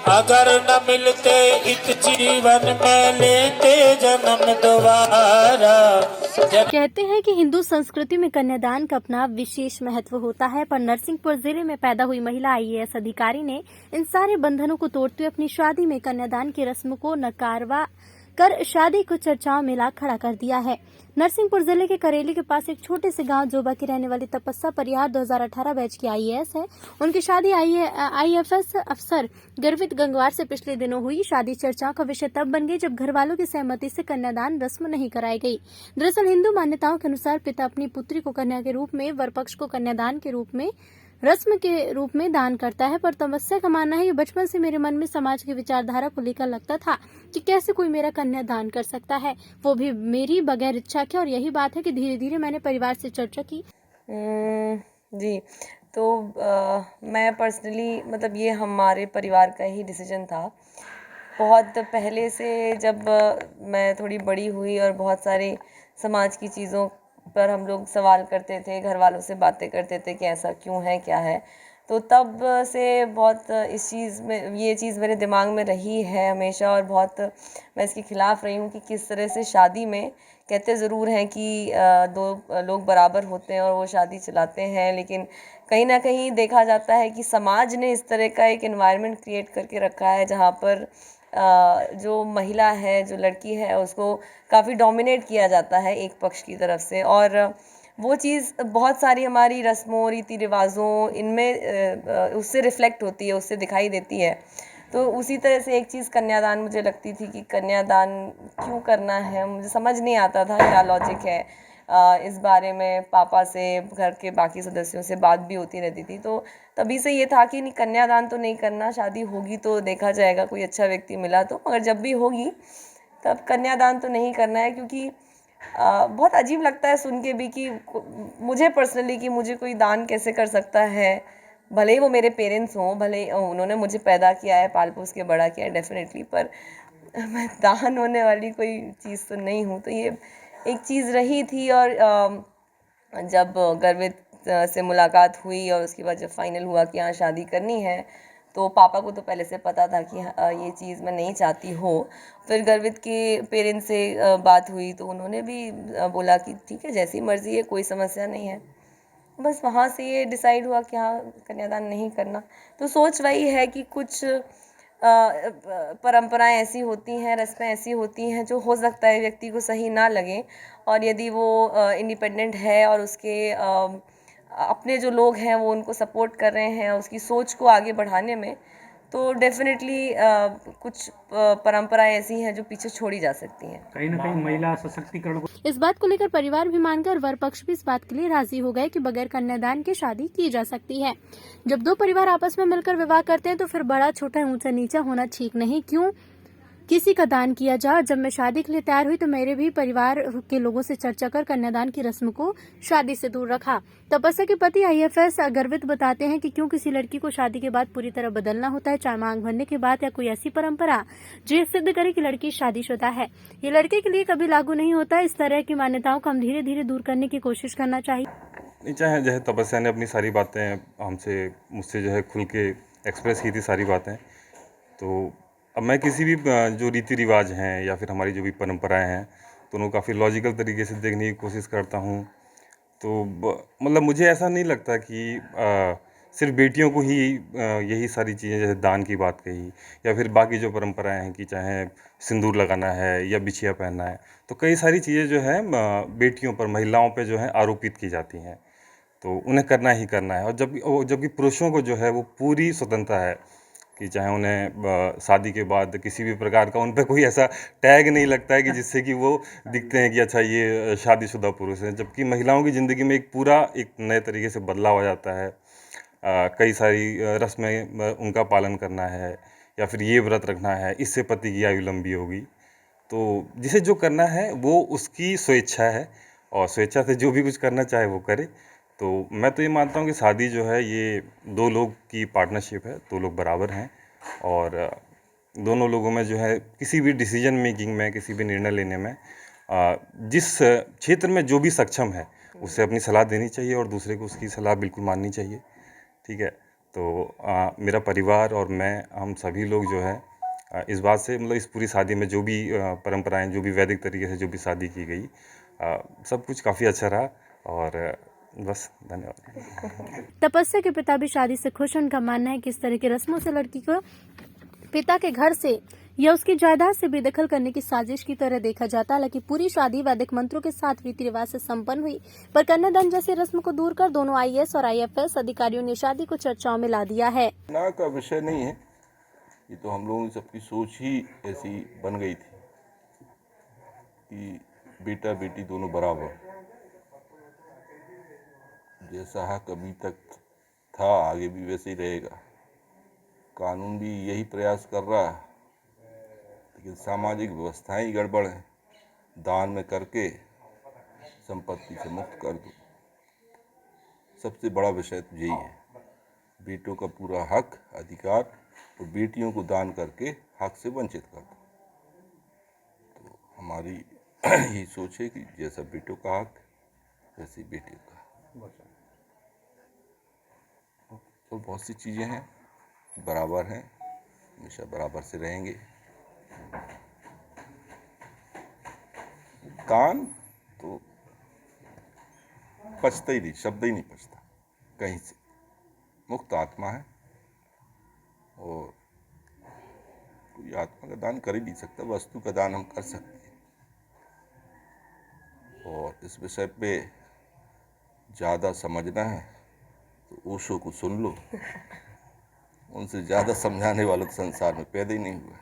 अगर न मिलते इत जीवन में लेते जन्म दोबारा। कहते हैं कि हिंदू संस्कृति में कन्यादान का अपना विशेष महत्व होता है, पर नरसिंहपुर जिले में पैदा हुई महिला आईएएस अधिकारी ने इन सारे बंधनों को तोड़ते हुए अपनी शादी में कन्यादान की रस्म को नकारवा कर शादी को चर्चाओं में ला खड़ा कर दिया है। नरसिंहपुर जिले के करेली के पास एक छोटे से गांव जोबा की रहने वाली तपस्या परिहार 2018 बैच की आईएएस है। उनकी शादी आईएफएस अफसर गर्वित गंगवार से पिछले दिनों हुई। शादी चर्चाओं का विषय तब बन गई जब घर वालों की सहमति से कन्यादान रस्म नहीं कराई गई। दरअसल हिंदू मान्यताओं के अनुसार पिता अपनी पुत्री को कन्या के रूप में, वर पक्ष को कन्यादान के रूप में, रस्म के रूप में दान करता है। पर तपस्या का मानना है कि बचपन से मेरे मन में समाज की विचारधारा को लेकर लगता था कि कैसे कोई मेरा कन्यादान कर सकता है, वो भी मेरी बगैर इच्छा के। और यही बात है कि धीरे धीरे मैंने परिवार से चर्चा की। जी, तो मैं पर्सनली मतलब ये हमारे परिवार का ही डिसीजन था। बहुत पहले से जब मैं थोड़ी बड़ी हुई और बहुत सारी समाज की चीज़ों पर हम लोग सवाल करते थे, घर वालों से बातें करते थे कि ऐसा क्यों है, क्या है, तो तब से बहुत इस चीज़ में ये चीज़ मेरे दिमाग में रही है हमेशा। और बहुत मैं इसके ख़िलाफ़ रही हूँ कि किस तरह से शादी में कहते ज़रूर हैं कि दो लोग बराबर होते हैं और वो शादी चलाते हैं, लेकिन कहीं ना कहीं देखा जाता है कि समाज ने इस तरह का एक एनवायरनमेंट क्रिएट करके रखा है जहाँ पर जो महिला है, जो लड़की है, उसको काफ़ी डोमिनेट किया जाता है एक पक्ष की तरफ से। और वो चीज़ बहुत सारी हमारी रस्मों, रीति रिवाजों इनमें उससे रिफ़्लेक्ट होती है, उससे दिखाई देती है। तो उसी तरह से एक चीज़ कन्यादान मुझे लगती थी कि कन्यादान क्यों करना है, मुझे समझ नहीं आता था क्या लॉजिक है। इस बारे में पापा से, घर के बाकी सदस्यों से बात भी होती रहती थी। तो तभी से ये था कि नहीं, कन्यादान तो नहीं करना, शादी होगी तो देखा जाएगा, कोई अच्छा व्यक्ति मिला तो, मगर जब भी होगी तब कन्यादान तो नहीं करना है। क्योंकि बहुत अजीब लगता है सुन के भी कि मुझे पर्सनली कि मुझे कोई दान कैसे कर सकता है। भले ही वो मेरे पेरेंट्स हों, भले उन्होंने मुझे पैदा किया है, पाल पोस के बड़ा किया है डेफिनेटली, पर मैं दान होने वाली कोई चीज़ तो नहीं हूँ। तो ये एक चीज़ रही थी। और जब गर्वित से मुलाकात हुई और उसके बाद जब फाइनल हुआ कि हाँ शादी करनी है, तो पापा को तो पहले से पता था कि ये चीज़ मैं नहीं चाहती हो। फिर गर्वित के पेरेंट्स से बात हुई तो उन्होंने भी बोला कि ठीक है, जैसी मर्ज़ी है, कोई समस्या नहीं है। बस वहाँ से ये डिसाइड हुआ कि हाँ कन्यादान नहीं करना। तो सोच वही है कि कुछ परंपराएं ऐसी होती हैं, रस्में ऐसी होती हैं जो हो सकता है व्यक्ति को सही ना लगे, और यदि वो इंडिपेंडेंट है और उसके अपने जो लोग हैं वो उनको सपोर्ट कर रहे हैं उसकी सोच को आगे बढ़ाने में, तो डेफिनेटली कुछ परंपराएं ऐसी हैं जो पीछे छोड़ी जा सकती हैं। कहीं ना कहीं महिला सशक्तिकरण को इस बात को लेकर परिवार भी मान गया और वर पक्ष भी इस बात के लिए राजी हो गए कि बगैर कन्यादान के शादी की जा सकती है। जब दो परिवार आपस में मिलकर विवाह करते हैं तो फिर बड़ा छोटा ऊंचा नीचा होना ठीक नहीं, क्यों किसी का दान किया जा। जब मैं शादी के लिए तैयार हुई तो मेरे भी परिवार के लोगों से चर्चा कर कन्यादान की रस्म को शादी से दूर रखा। तपस्या के पति आईएफएस गर्वित बताते हैं कि क्यों किसी लड़की को शादी के बाद पूरी तरह बदलना होता है, चाहे मांग भरने के बाद या कोई ऐसी परंपरा जो ये सिद्ध करे कि लड़की शादीशुदा है, ये लड़के के लिए कभी लागू नहीं होता। इस तरह की मान्यताओं को हम धीरे धीरे दूर करने की कोशिश करना चाहिए। चाहे जो है तपस्या ने अपनी सारी बातें मुझसे जो है खुल के एक्सप्रेस की थी सारी बातें। तो अब मैं किसी भी जो रीति रिवाज हैं या फिर हमारी जो भी परंपराएं हैं तो उनको काफ़ी लॉजिकल तरीके से देखने की कोशिश करता हूँ। तो मतलब मुझे ऐसा नहीं लगता कि सिर्फ बेटियों को ही यही सारी चीज़ें, जैसे दान की बात कही या फिर बाकी जो परंपराएं हैं कि चाहे सिंदूर लगाना है या बिछिया पहनना है, तो कई सारी चीज़ें जो है बेटियों पर, महिलाओं पे जो है आरोपित की जाती हैं, तो उन्हें करना ही करना है। और जबकि पुरुषों को जो है वो पूरी स्वतंत्रता है कि चाहे उन्हें शादी के बाद किसी भी प्रकार का उन पे कोई ऐसा टैग नहीं लगता है कि जिससे कि वो दिखते हैं कि अच्छा ये शादीशुदा पुरुष हैं। जबकि महिलाओं की ज़िंदगी में एक नए तरीके से बदलाव आ जाता है। कई सारी रस्में उनका पालन करना है या फिर ये व्रत रखना है, इससे पति की आयु लंबी होगी। तो जिसे जो करना है वो उसकी स्वेच्छा है और स्वेच्छा से जो भी कुछ करना चाहे वो करे। तो मैं तो ये मानता हूँ कि शादी जो है ये दो लोग की पार्टनरशिप है, दो लोग बराबर हैं और दोनों लोगों में जो है किसी भी डिसीजन मेकिंग में, किसी भी निर्णय लेने में जिस क्षेत्र में जो भी सक्षम है उसे अपनी सलाह देनी चाहिए और दूसरे को उसकी सलाह बिल्कुल माननी चाहिए। ठीक है, तो मेरा परिवार और मैं, हम सभी लोग जो है इस बात से, मतलब इस पूरी शादी में जो भी परंपराएं, जो भी वैदिक तरीके से जो भी शादी की गई, सब कुछ काफ़ी अच्छा रहा। और बस, धन्यवाद। तपस्या के पिता भी शादी से खुश हैं। उनका मानना है कि इस तरह की रस्मों से लड़की को पिता के घर से या उसकी जायदाद से बेदखल करने की साजिश की तरह देखा जाता। हालांकि पूरी शादी वैदिक मंत्रों के साथ रीति रिवाज से संपन्न हुई, पर कन्यादान जैसी रस्म को दूर कर दोनों आईएएस और आईएफएस अधिकारियों ने शादी को चर्चाओं में ला दिया है। ना का विषय नहीं है, ये तो हम लोगों की सबकी सोच ही ऐसी बन गई थी कि बेटा बेटी दोनों बराबर, जैसा हक अभी तक था आगे भी वैसे ही रहेगा। कानून भी यही प्रयास कर रहा है, लेकिन सामाजिक व्यवस्थाएं ही गड़बड़ हैं। दान में करके संपत्ति से मुक्त कर दो, सबसे बड़ा विषय तो यही है। बेटों का पूरा हक, अधिकार, और बेटियों को दान करके हक से वंचित कर दो। तो हमारी यही सोच है कि जैसा बेटों का हक वैसे बेटियों का। तो बहुत सी चीज़ें हैं बराबर हैं, हमेशा बराबर से रहेंगे। कान तो पचता ही नहीं, शब्द ही नहीं पचता कहीं से। मुक्त आत्मा है और कोई आत्मा का दान कर ही नहीं सकता, वस्तु का दान हम कर सकते हैं। और इस विषय पे ज़्यादा समझना है तो ओशो को सुन लो, उनसे ज़्यादा समझाने वाला तो संसार में पैदा ही नहीं हुआ।